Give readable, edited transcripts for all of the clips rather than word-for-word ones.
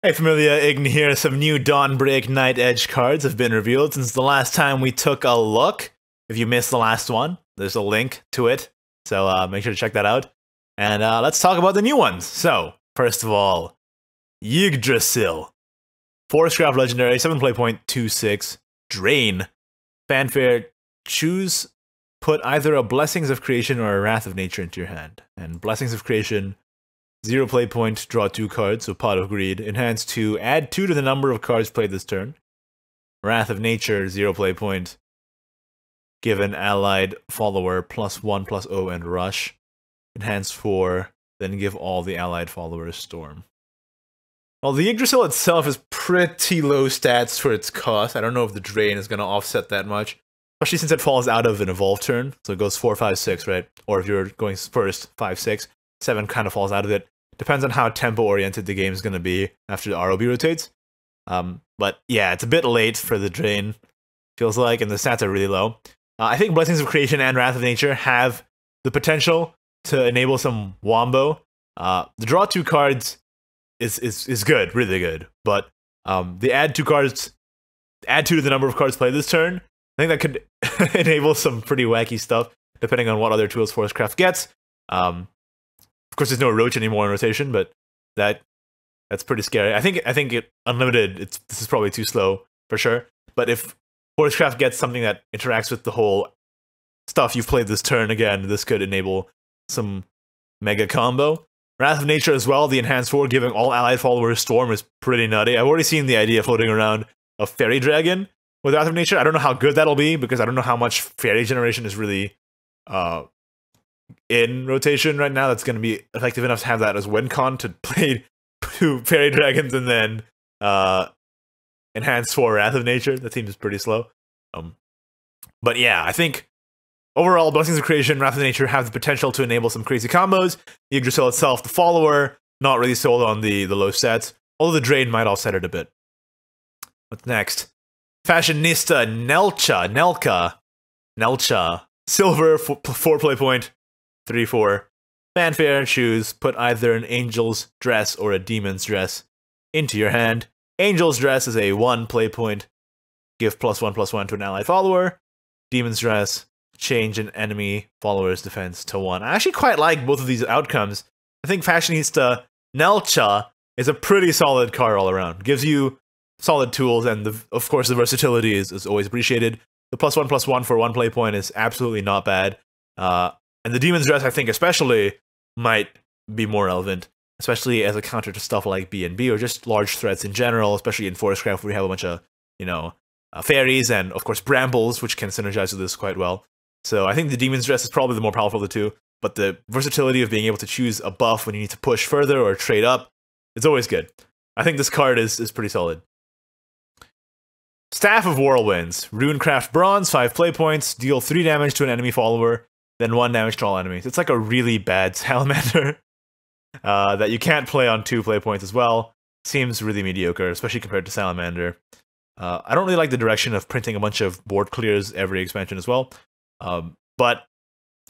Hey Familia, Ign here. Some new Dawnbreak Nightedge cards have been revealed since the last time we took a look. If you missed the last one, there's a link to it, so make sure to check that out. And let's talk about the new ones. So, first of all, Yggdrasil. Forestcraft Legendary, 7 play point, 2/6. Drain. Fanfare, choose, put either a Blessings of Creation or a Wrath of Nature into your hand. And Blessings of Creation, 0 play point, draw 2 cards, so Pot of Greed. Enhance 2, add 2 to the number of cards played this turn. Wrath of Nature, 0 play point. Give an allied follower +1/+0 and Rush. Enhance 4, then give all the allied followers Storm. Well, the Yggdrasil itself is pretty low stats for its cost. I don't know if the Drain is going to offset that much. Especially since it falls out of an evolve turn. So it goes 4, 5, 6, right? Or if you're going first, 5, 6. 7 kind of falls out of it. Depends on how tempo-oriented the game is going to be after the ROB rotates. But yeah, it's a bit late for the Drain, feels like, and the stats are really low. I think Blessings of Creation and Wrath of Nature have the potential to enable some wombo. The draw 2 cards is good, really good, but the add 2 cards, add 2 to the number of cards played this turn, I think that could enable some pretty wacky stuff, depending on what other tools Forestcraft gets. Of course, there's no Roach anymore in rotation, but that's pretty scary. I think it unlimited. This is probably too slow for sure. But if Forestcraft gets something that interacts with the whole stuff you've played this turn again, this could enable some mega combo. Wrath of Nature as well. The enhanced 4 giving all allied followers Storm is pretty nutty. I've already seen the idea floating around of Fairy Dragon with Wrath of Nature. I don't know how good that'll be because I don't know how much Fairy generation is really in rotation right now that's going to be effective enough to have that as win con to play 2 Fairy Dragons and then enhance 4 Wrath of Nature. That seems pretty slow. But yeah, I think overall, Blessings of Creation, Wrath of Nature have the potential to enable some crazy combos. Yggdrasil itself, the follower, not really sold on the low stats, although the Drain might offset it a bit. What's next? Fashionista, Nelcha. Silver, 4 play point, 3/4. Fanfare, choose, put either an Angel's Dress or a Demon's Dress into your hand. Angel's Dress is a 1 play point, give +1/+1 to an allied follower. Demon's Dress, change an enemy follower's defense to 1. I actually quite like both of these outcomes. I think Fashionista Nelcha is a pretty solid card all around. Gives you solid tools, and of course the versatility is always appreciated. The +1/+1 for 1 play point is absolutely not bad. And the Demon's Dress, I think especially, might be more relevant, especially as a counter to stuff like B&B or just large threats in general, especially in Forestcraft where we have a bunch of, fairies and of course brambles, which can synergize with this quite well. So I think the Demon's Dress is probably the more powerful of the two, but the versatility of being able to choose a buff when you need to push further or trade up, it's always good. I think this card is pretty solid. Staff of Whirlwinds. Runecraft Bronze, 5 play points, deal 3 damage to an enemy follower, then 1 damage to all enemies. It's like a really bad Salamander that you can't play on 2 play points as well. Seems really mediocre, especially compared to Salamander. I don't really like the direction of printing a bunch of board clears every expansion as well. But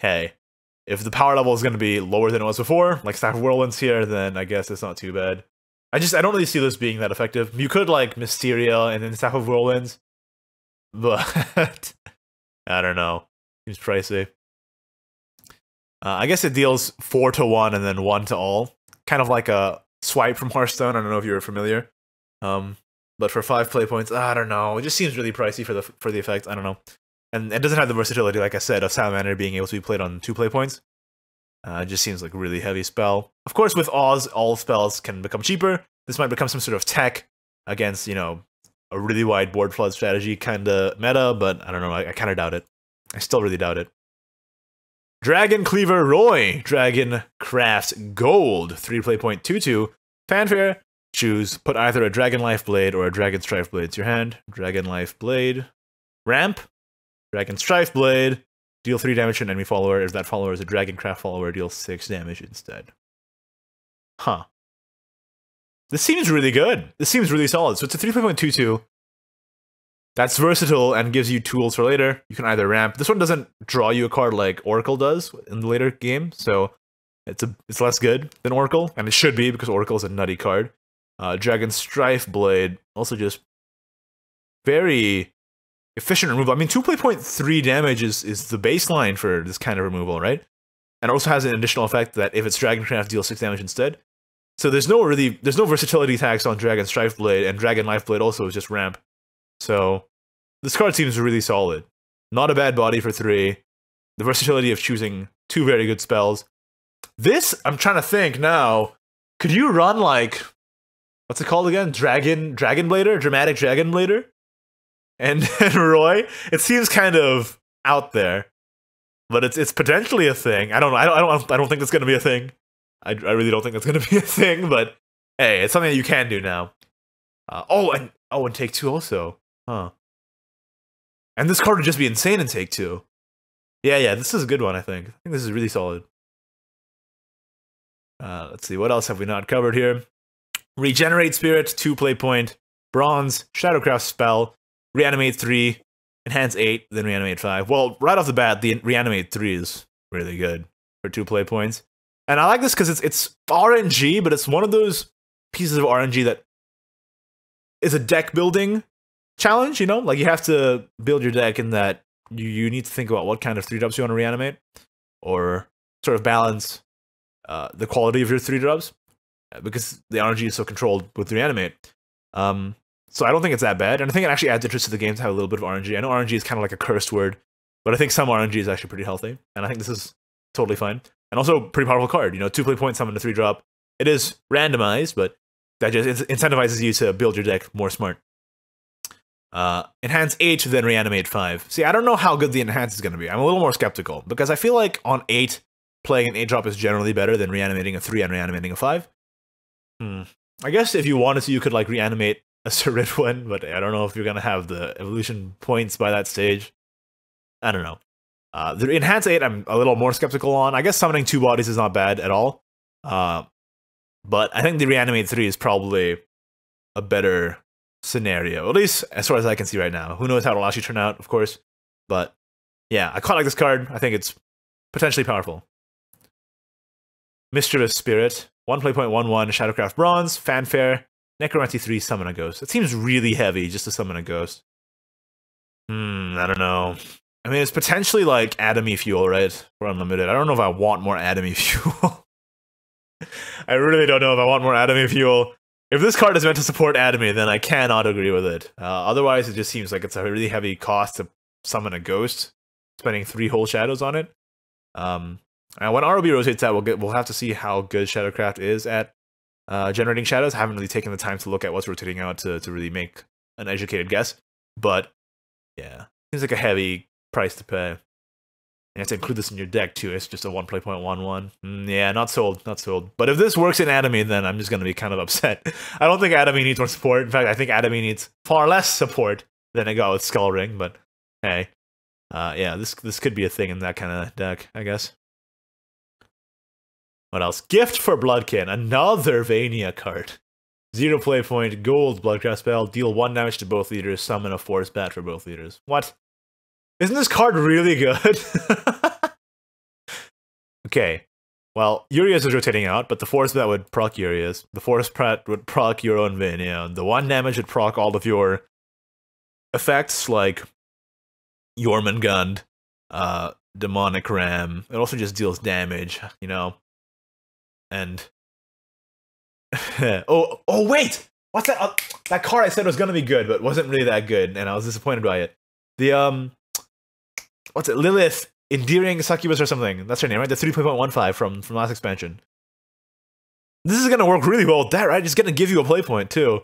hey, if the power level is going to be lower than it was before, like Staff of Whirlwinds here, then I guess it's not too bad. I don't really see this being that effective. You could like Mysteria and then Staff of Whirlwinds, but I don't know. Seems pricey. I guess it deals 4 to 1 and then 1 to all. Kind of like a swipe from Hearthstone. I don't know if you're familiar. But for 5 play points, I don't know. It just seems really pricey for the effect. I don't know. And it doesn't have the versatility, like I said, of Salamander being able to be played on 2 play points. It just seems like a really heavy spell. Of course, with Oz, all spells can become cheaper. This might become some sort of tech against, a really wide board flood strategy kind of meta, but I don't know. I kind of doubt it. I still really doubt it. Dragoncleaver Roy. Dragoncraft Gold. 3 play point, 2/2. Fanfare. Choose. Put either a Dragon Life Blade or a Dragon Strife Blade to your hand. Dragon Life Blade. Ramp. Dragon Strife Blade, deal 3 damage to an enemy follower. If that follower is a Dragoncraft follower, deal 6 damage instead. Huh. This seems really good. This seems really solid. So it's a 3.22. That's versatile and gives you tools for later. You can either ramp. This one doesn't draw you a card like Oracle does in the later game, so it's less good than Oracle, and it should be because Oracle is a nutty card. Dragon Strife Blade, also just very efficient removal. I mean, 2.3 damage is the baseline for this kind of removal, right? And also has an additional effect that if it's Dragoncraft, deals 6 damage instead. So there's no versatility tax on Dragon Strife Blade, and Dragon Life Blade also is just ramp. So this card seems really solid. Not a bad body for 3. The versatility of choosing 2 very good spells. This, I'm trying to think now, could you run like, what's it called again? Dragon Blader? Dramatic Dragon Blader? And Roy? It seems kind of out there. But it's potentially a thing. I don't know. I don't think it's gonna be a thing. I really don't think it's gonna be a thing, but hey, it's something that you can do now. And take 2 also. Huh. And this card would just be insane in take 2. Yeah, this is a good one, I think. I think this is really solid. Let's see, what else have we not covered here? Regenerate Spirit, 2 play point. Bronze, Shadowcraft spell. Reanimate 3. Enhance 8, then Reanimate 5. Well, right off the bat, the Reanimate 3 is really good for 2 play points. And I like this because it's RNG, but it's one of those pieces of RNG that is a deck building challenge, you know? Like, you have to build your deck in that you need to think about what kind of 3-drops you want to reanimate, or sort of balance the quality of your 3-drops, because the RNG is so controlled with Reanimate. So I don't think it's that bad, and I think it actually adds interest to the game to have a little bit of RNG. I know RNG is kind of like a cursed word, but I think some RNG is actually pretty healthy, and I think this is totally fine. And also, pretty powerful card, you know, 2 play point, summon a 3-drop. It is randomized, but that just incentivizes you to build your deck more smart. Enhance 8, then Reanimate 5. See, I don't know how good the Enhance is going to be. I'm a little more skeptical, because I feel like on 8, playing an 8-drop is generally better than reanimating a 3 and reanimating a 5. I guess if you wanted to, you could, like, reanimate a Cerid one, but I don't know if you're going to have the evolution points by that stage. I don't know. The Enhance 8, I'm a little more skeptical on. I guess summoning 2 bodies is not bad at all. But I think the Reanimate 3 is probably a better scenario, at least as far as I can see right now. Who knows how it'll actually turn out, of course. But yeah, I quite like this card. I think it's potentially powerful. Mischievous Spirit, 1 play point, 1/1, Shadowcraft Bronze, Fanfare, Necromancy 3, summon a ghost. It seems really heavy just to summon a ghost. I don't know. I mean, it's potentially like Atomy Fuel, right? For Unlimited. I don't know if I want more Atomy Fuel. I really don't know if I want more Atomy Fuel. If this card is meant to support Atomy, then I cannot agree with it. Otherwise, it just seems like it's a really heavy cost to summon a ghost, spending 3 whole shadows on it. And when ROB rotates out, we'll have to see how good Shadowcraft is at generating shadows. I haven't really taken the time to look at what's rotating out to really make an educated guess. But yeah, seems like a heavy price to pay. You have to include this in your deck too. It's just a 1 play point 1/1. Yeah, not sold, not sold. But if this works in Atomy, then I'm just gonna be kind of upset. I don't think Atomy needs more support. In fact, I think Atomy needs far less support than it got with Skull Ring. But hey, yeah, this could be a thing in that kind of deck, I guess. What else? Gift for Bloodkin, another Vania card. 0 play point, gold Bloodcraft spell, deal 1 damage to both leaders, summon a Force Bat for both leaders. What? Isn't this card really good? Okay, well, Urias is rotating out, but the Force Bat would proc Urias. The Force Bat would proc your own Vania. The 1 damage would proc all of your effects, like Jormungand, Demonic Ram. It also just deals damage, you know? And oh wait, what's that? That card I said was gonna be good, but wasn't really that good, and I was disappointed by it. The what's it? Lilith, Endearing Succubus or something. That's her name, right? The 3.15 from last expansion. This is gonna work really well with that, right? It's gonna give you a play point too.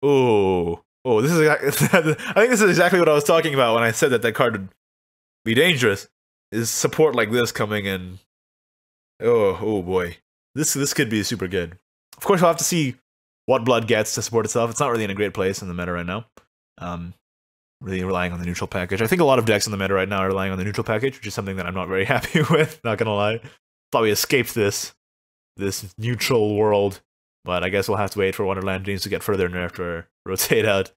Oh, this is I think this is exactly what I was talking about when I said that card would be dangerous. Is support like this coming in? Oh boy. This could be super good. Of course, we'll have to see what blood gets to support itself. It's not really in a great place in the meta right now. Really relying on the neutral package. I think a lot of decks in the meta right now are relying on the neutral package, which is something that I'm not very happy with, not gonna lie. Thought we escaped this neutral world, but I guess we'll have to wait for Wonderland Dreams to get further nerfed or rotate out.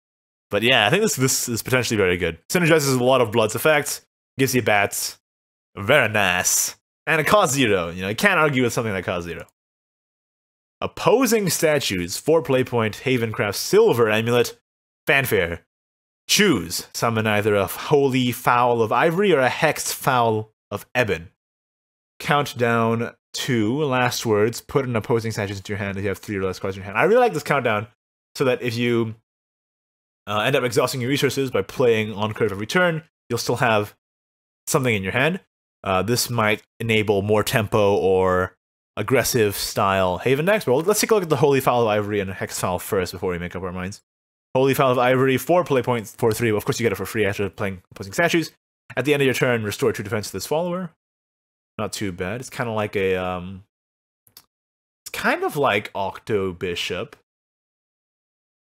But yeah, I think this is potentially very good. Synergizes a lot of Blood's effects, gives you bats. Very nice. And it costs 0. You know, you can't argue with something that costs 0. Opposing statues, 4 play point, Havencraft Silver Amulet, Fanfare. Choose. Summon either a Holy Fowl of Ivory or a Hexed Fowl of Ebon. Countdown to last words. Put an opposing statues into your hand if you have 3 or less cards in your hand. I really like this countdown so that if you end up exhausting your resources by playing on curve every turn, you'll still have something in your hand. This might enable more tempo or aggressive style Haven decks. But let's take a look at the Holy Fowl of Ivory and Hex Fowl first before we make up our minds. Holy Fowl of Ivory, 4 play points, 4/3. Well, of course, you get it for free after playing opposing statues. At the end of your turn, restore 2 defense to this follower. Not too bad. It's kind of like a it's kind of like Octo Bishop,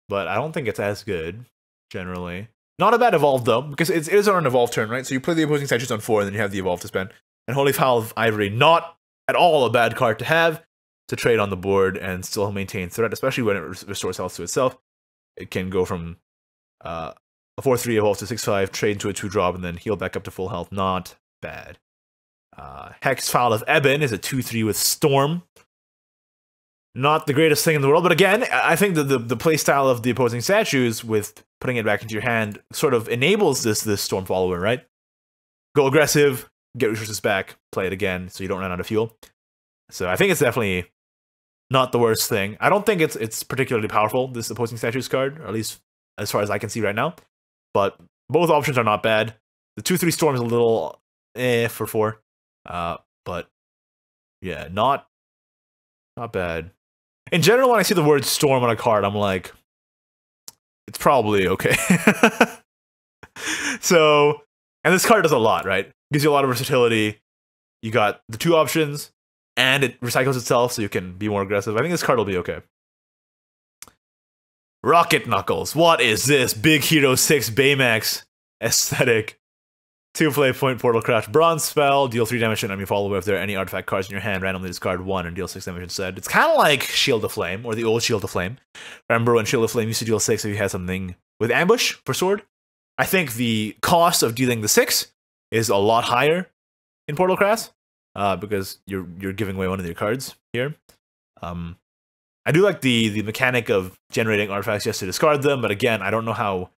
but I don't think it's as good generally. Not a bad evolve though, because it is on an evolve turn, right? So you play the opposing statues on 4, and then you have the evolve to spend. And Holy Fowl of Ivory, not at all a bad card to have to trade on the board and still maintain threat, especially when it restores health to itself. It can go from a 4/3 evolve to 6/5, trade into a 2-drop, and then heal back up to full health. Not bad. Hex Fowl of Ebon is a 2/3 with Storm. Not the greatest thing in the world, but again, I think that the playstyle of the opposing statues with putting it back into your hand sort of enables this Storm follower, right? Go aggressive, get resources back, play it again so you don't run out of fuel. So I think it's definitely not the worst thing. I don't think it's particularly powerful, this opposing statues card, or at least as far as I can see right now. But both options are not bad. The 2/3 Storm is a little for 4. But yeah, not bad. In general, when I see the word Storm on a card, I'm like, it's probably okay. So, and this card does a lot, right? Gives you a lot of versatility. You got the 2 options, and it recycles itself, so you can be more aggressive. I think this card will be okay. Rocket Knuckles. What is this? Big Hero 6 Baymax aesthetic. 2 play point, Portalcraft Bronze Spell, deal 3 damage to an enemy follower if there are any artifact cards in your hand, randomly discard 1 and deal 6 damage instead. It's kind of like Shield of Flame, or the old Shield of Flame. Remember when Shield of Flame used to deal 6 if you had something with Ambush for Sword? I think the cost of dealing the 6 is a lot higher in Portalcraft, because you're giving away one of your cards here. I do like the mechanic of generating artifacts just to discard them, but again, I don't know how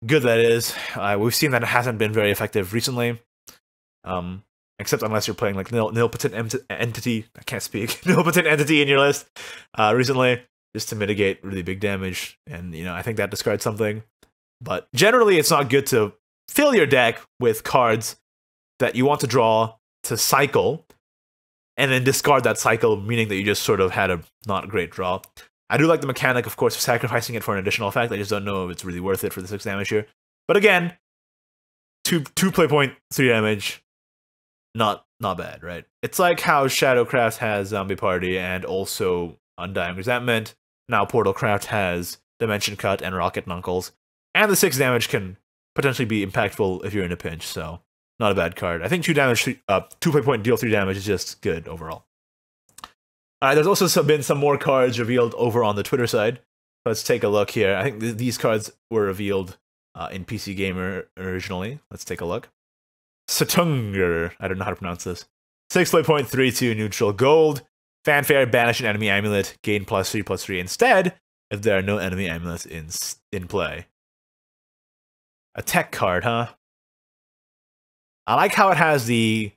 good that is. We've seen that it hasn't been very effective recently, except unless you're playing like Nilpotent Entity. I can't speak. Nilpotent Entity in your list recently, just to mitigate really big damage, and I think that discards something. But generally, it's not good to fill your deck with cards that you want to draw to cycle, and then discard that cycle, meaning that you just sort of had a not great draw. I do like the mechanic, of course, of sacrificing it for an additional effect. I just don't know if it's really worth it for the 6 damage here. But again, 2 play point, 3 damage, not bad, right? It's like how Shadowcraft has Zombie Party and also Undying Resentment. Now Portalcraft has Dimension Cut and Rocket Knuckles. And the 6 damage can potentially be impactful if you're in a pinch, so not a bad card. I think 2 play point, deal 3 damage is just good overall. There's also been some more cards revealed over on the Twitter side. Let's take a look here. I think these cards were revealed in PC Gamer originally. Let's take a look. Suttungr. I don't know how to pronounce this. 6 play point, 3/2 neutral gold. Fanfare, banish an enemy amulet. Gain +3/+3 instead if there are no enemy amulets in play. A tech card, huh? I like how it has the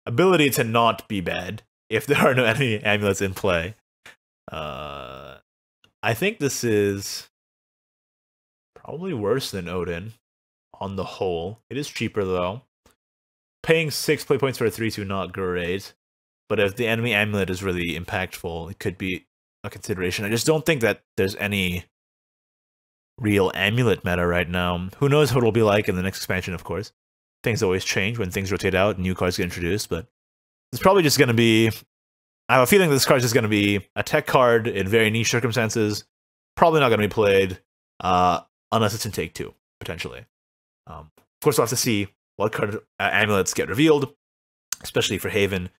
ability to not be bad if there are no enemy amulets in play. I think this is probably worse than Odin on the whole. It is cheaper though. Paying 6 play points for a 3/2 not great, but if the enemy amulet is really impactful, it could be a consideration. I just don't think that there's any real amulet meta right now. Who knows what it'll be like in the next expansion, of course. Things always change when things rotate out and new cards get introduced, but it's probably just going to be... I have a feeling this card is just going to be a tech card in very niche circumstances. Probably not going to be played unless it's in Take 2, potentially. Of course, we'll have to see what card amulets get revealed, especially for Haven.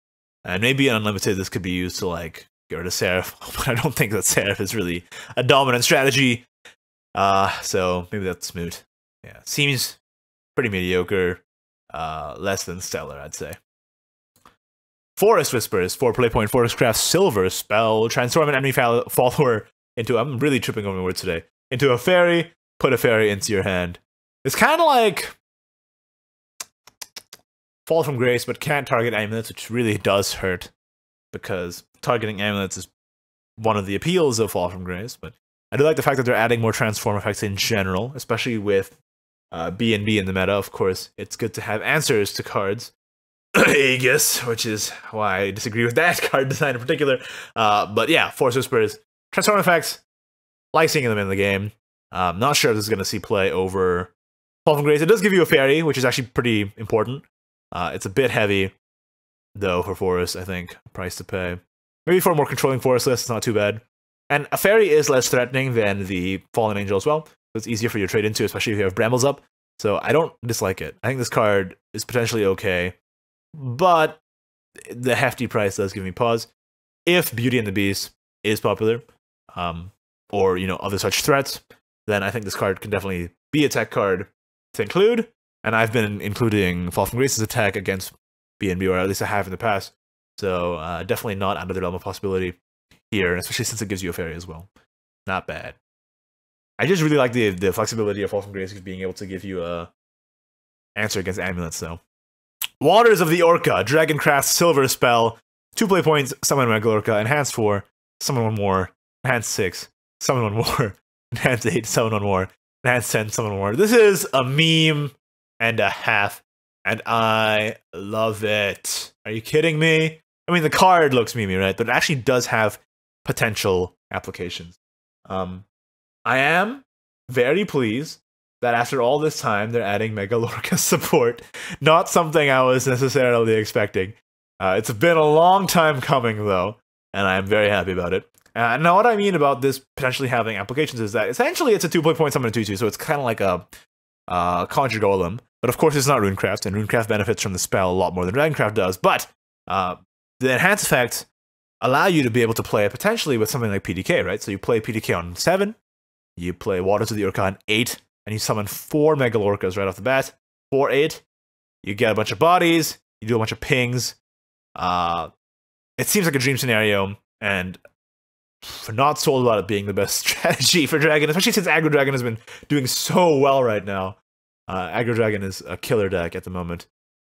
And maybe in Unlimited, this could be used to like get rid of Seraph, but I don't think that Seraph is really a dominant strategy. So maybe that's moot. Yeah, seems pretty mediocre. Less than stellar, I'd say. Forest Whispers, 4 play point, Forestcraft Silver spell, transform an enemy follower into, I'm really tripping over my words today, into a fairy, put a fairy into your hand. It's kind of like Fall from Grace, but can't target amulets, which really does hurt, because targeting amulets is one of the appeals of Fall from Grace, but I do like the fact that they're adding more transform effects in general, especially with B&B in the meta. Of course, it's good to have answers to cards. Aegis, which is why I disagree with that card design in particular. But yeah, Force Whispers, transform effects, like seeing them in the game. Not sure if this is going to see play over Fall from Grace. It does give you a fairy, which is actually pretty important. It's a bit heavy, though, for Forest, I think. Price to pay. Maybe for a more controlling Forest list, it's not too bad. And a fairy is less threatening than the Fallen Angel as well, so it's easier for you to trade into, especially if you have Brambles up. So I don't dislike it. I think this card is potentially okay, but the hefty price does give me pause. If Beauty and the Beast is popular, or, you know, other such threats, then I think this card can definitely be a tech card to include. And I've been including Fall from Grace's attack against B&B, or at least I have in the past. So definitely not out of the realm of possibility here, especially since it gives you a fairy as well. Not bad. I just really like the flexibility of Fall from Grace being able to give you a answer against amulets, though. Waters of the Orca, Dragoncraft Silver spell, 2 play points, summon Mega Orca, enhance 4, summon 1 more, enhance 6, summon 1 more, enhance 8, summon 1 more, enhance 10, summon 1 more. This is a meme and a half, and I love it. Are you kidding me? I mean, the card looks memey, right? But it actually does have potential applications. I am very pleased that after all this time, they're adding Mega Lorca support. Not something I was necessarily expecting. It's been a long time coming, though, and I'm very happy about it. Now, what I mean about this potentially having applications is that essentially it's a 2 play point summon 2/2, so it's kind of like a Conjure Golem. But of course, it's not Runecraft, and Runecraft benefits from the spell a lot more than Dragoncraft does. But the enhanced effects allow you to be able to play it potentially with something like PDK, right? So you play PDK on 7, you play Waters of the Orca on 8, and you summon 4 Mega Lorcas right off the bat. 4/8. You get a bunch of bodies, you do a bunch of pings. It seems like a dream scenario, and not sold about it being the best strategy for Dragon, especially since Aggro Dragon has been doing so well right now. Aggro Dragon is a killer deck at the moment.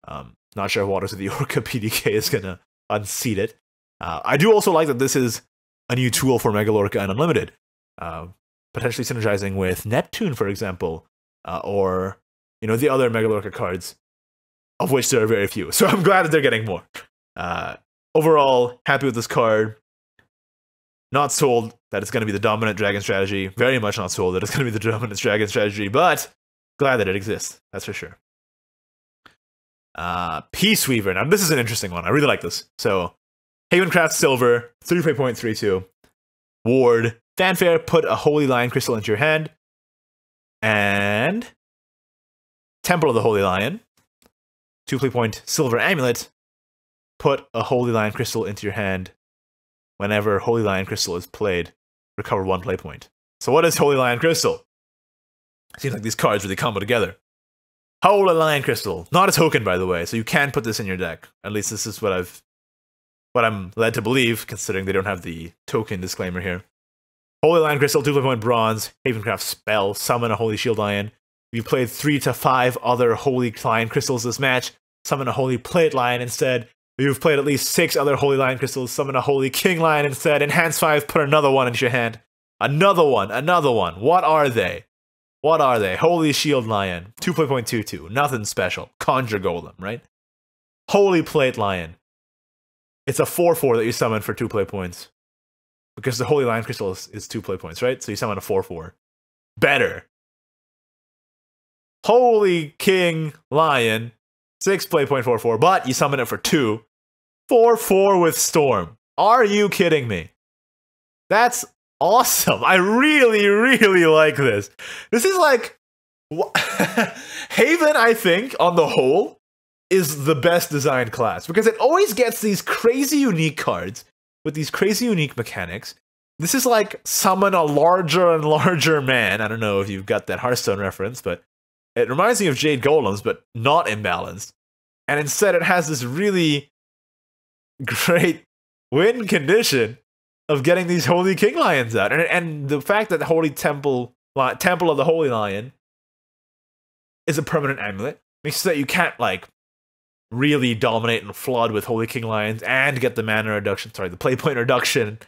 Not sure if Waters of the Orca PDK is going to unseat it. I do also like that this is a new tool for Mega Lorca and Unlimited. Potentially synergizing with Neptune, for example, or, you know, the other Mega Lorca cards, of which there are very few. So I'm glad that they're getting more. Overall, happy with this card. Not sold that it's going to be the dominant Dragon strategy. Very much not sold that it's going to be the dominant Dragon strategy, but glad that it exists. That's for sure. Peaceweaver. Now, this is an interesting one. I really like this. So, Havencraft Silver, 3 play point, 3/2. Ward. Fanfare, put a Holy Lion Crystal into your hand. And Temple of the Holy Lion. 2 play point, Silver Amulet. Put a Holy Lion Crystal into your hand. Whenever Holy Lion Crystal is played, recover 1 play point. So what is Holy Lion Crystal? Seems like these cards really combo together. Holy Lion Crystal. Not a token, by the way, so you can put this in your deck. At least this is what I'm led to believe, considering they don't have the token disclaimer here. Holy Lion Crystal, 2 play point bronze, Havencraft spell, summon a Holy Shield Lion. If you played 3 to 5 other Holy Lion Crystals this match, summon a Holy Plate Lion instead. If you've played at least 6 other Holy Lion Crystals, summon a Holy King Lion instead. Enhance 5, put another one into your hand. Another one, another one. What are they? What are they? Holy Shield Lion, 2 play point 2/2. Nothing special. Conjure Golem, right? Holy Plate Lion. It's a 4/4 that you summon for 2 play points. Because the Holy Lion Crystal is 2 play points, right? So you summon a 4/4. Better. Holy King Lion, 6 play point 4/4, but you summon it for 2. 4/4 with Storm. Are you kidding me? That's awesome. I really, really like this. This is like... Haven, I think, on the whole, is the best designed class. Because it always gets these crazy unique cards with these crazy unique mechanics. This is like summon a larger and larger man. I don't know if you've got that Hearthstone reference, but it reminds me of Jade Golems, but not imbalanced. And instead it has this really great win condition of getting these Holy King Lions out. And the fact that the Holy Temple of the Holy Lion is a permanent amulet makes it so that you can't, like, really dominate and flood with Holy King Lions and get the mana reduction, the play point reduction,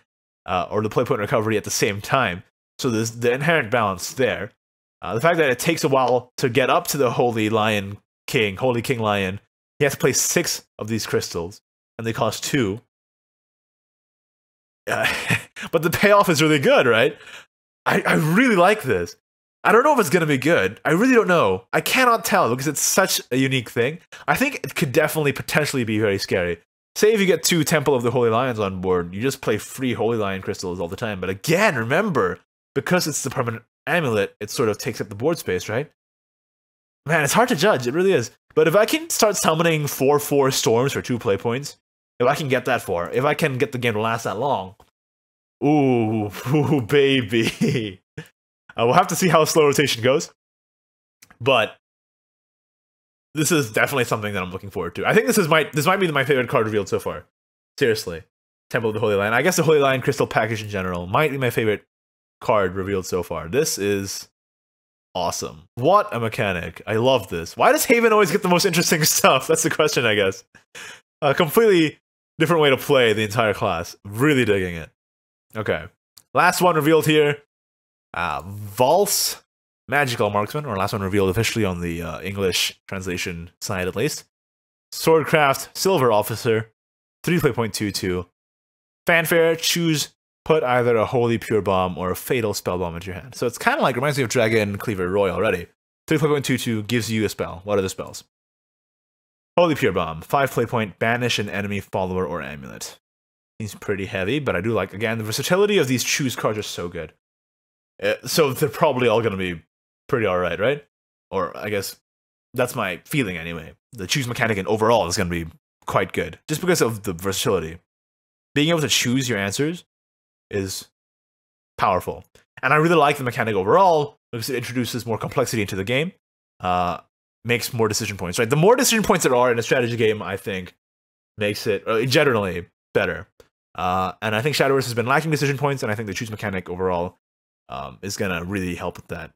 or the play point recovery at the same time. So there's the inherent balance there. The fact that it takes a while to get up to the Holy King Lion, you have to play 6 of these crystals, and they cost 2. But the payoff is really good, right? I really like this. I don't know if it's going to be good. I really don't know. I cannot tell because it's such a unique thing. I think it could definitely potentially be very scary. Say if you get 2 Temple of the Holy Lions on board, you just play free Holy Lion crystals all the time. But again, remember, because it's the permanent amulet, it sort of takes up the board space, right? Man, it's hard to judge. It really is. But if I can start summoning 4/4 storms for 2 play points, if I can get that far, if I can get the game to last that long, ooh, baby. We'll have to see how slow rotation goes. But this is definitely something that I'm looking forward to. I think this might be my favorite card revealed so far. Seriously. Temple of the Holy Lion. I guess the Holy Lion Crystal package in general might be my favorite card revealed so far. This is awesome. What a mechanic. I love this. Why does Haven always get the most interesting stuff? That's the question, I guess. A completely different way to play the entire class. Really digging it. Okay. Last one revealed here. Valse, Magical Marksman, or last one revealed officially on the English translation side at least. Swordcraft, Silver Officer, 3.22. Fanfare, put either a Holy Pure Bomb or a Fatal Spell Bomb into your hand. So it's kind of like, reminds me of Dragoncleaver Royal already. 3.22 gives you a spell. What are the spells? Holy Pure Bomb, 5 play point, banish an enemy, follower, or amulet. Seems pretty heavy, but I do like, again, the versatility of these choose cards are so good. So they're probably all going to be pretty alright, right? Or I guess that's my feeling anyway. The choose mechanic in overall is going to be quite good, just because of the versatility. Being able to choose your answers is powerful. And I really like the mechanic overall, because it introduces more complexity into the game, makes more decision points, right? The more decision points there are in a strategy game, I think, makes it generally better. And I think Shadowverse has been lacking decision points, and I think the choose mechanic overall is going to really help with that.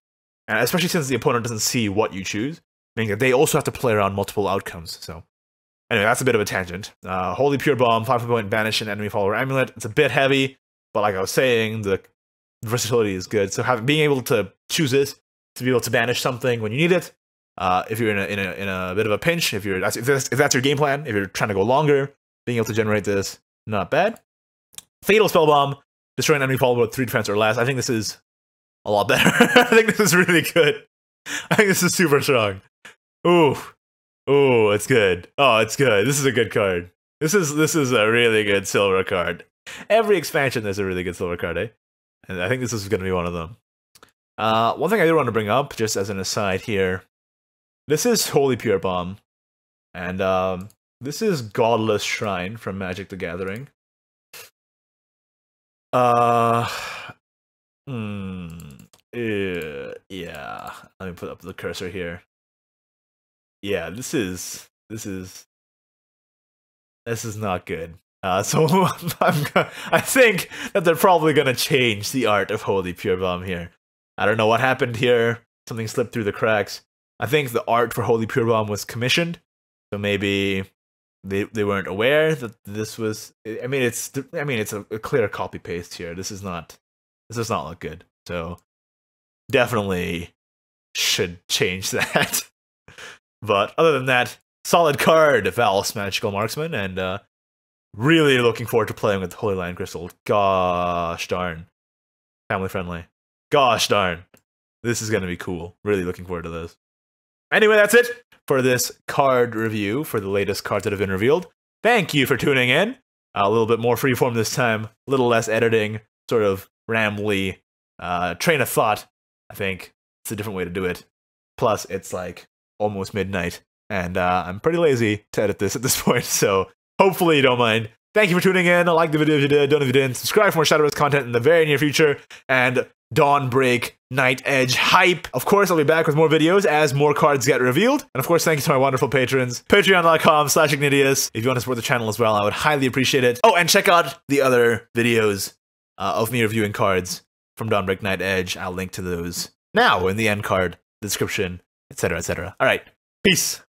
And especially since the opponent doesn't see what you choose, meaning that they also have to play around multiple outcomes. So anyway, that's a bit of a tangent. Holy Pure Bomb, 5 point, banish an enemy, follower, amulet. It's a bit heavy, but like I was saying, the versatility is good. So being able to choose this, to be able to banish something when you need it, if you're in a bit of a pinch, if that's your game plan, if you're trying to go longer, being able to generate this, not bad. Fatal Spell Bomb, destroy an enemy follower with 3 defense or less. I think this is a lot better. I think this is really good. I think this is super strong. Ooh, it's good. Oh, it's good. This is a good card. This is a really good silver card. Every expansion there's a really good silver card, eh? And I think this is going to be one of them. One thing I do want to bring up, just as an aside here, this is Holy Pure Bomb, and this is Godless Shrine from Magic the Gathering. Yeah. Let me put up the cursor here. Yeah, this is not good. So I think that they're probably gonna change the art of Holy Pure Bomb here. I don't know what happened here. Something slipped through the cracks. I think the art for Holy Pure Bomb was commissioned, so maybe they weren't aware that this was. I mean, it's a clear copy paste here. This does not look good. So definitely should change that. But other than that, solid card, Valse, Magical Marksman, and really looking forward to playing with Holy Lion Crystal. Gosh darn, family friendly. Gosh darn, this is gonna be cool. Really looking forward to this. Anyway, that's it for this card review for the latest cards that have been revealed. Thank you for tuning in. A little bit more freeform this time, a little less editing, sort of rambly train of thought. I think it's a different way to do it. Plus, it's like almost midnight, and I'm pretty lazy to edit this at this point, so hopefully you don't mind. Thank you for tuning in. Like the video if you did, don't if you didn't. Subscribe for more Shadowverse content in the very near future, and Dawnbreak Nightedge hype. Of course, I'll be back with more videos as more cards get revealed. And of course, thank you to my wonderful patrons. Patreon.com/Ignideus. If you want to support the channel as well, I would highly appreciate it. Oh, and check out the other videos of me reviewing cards from Dawnbreak Nightedge. I'll link to those now in the end card description, etc., etc. All right, peace.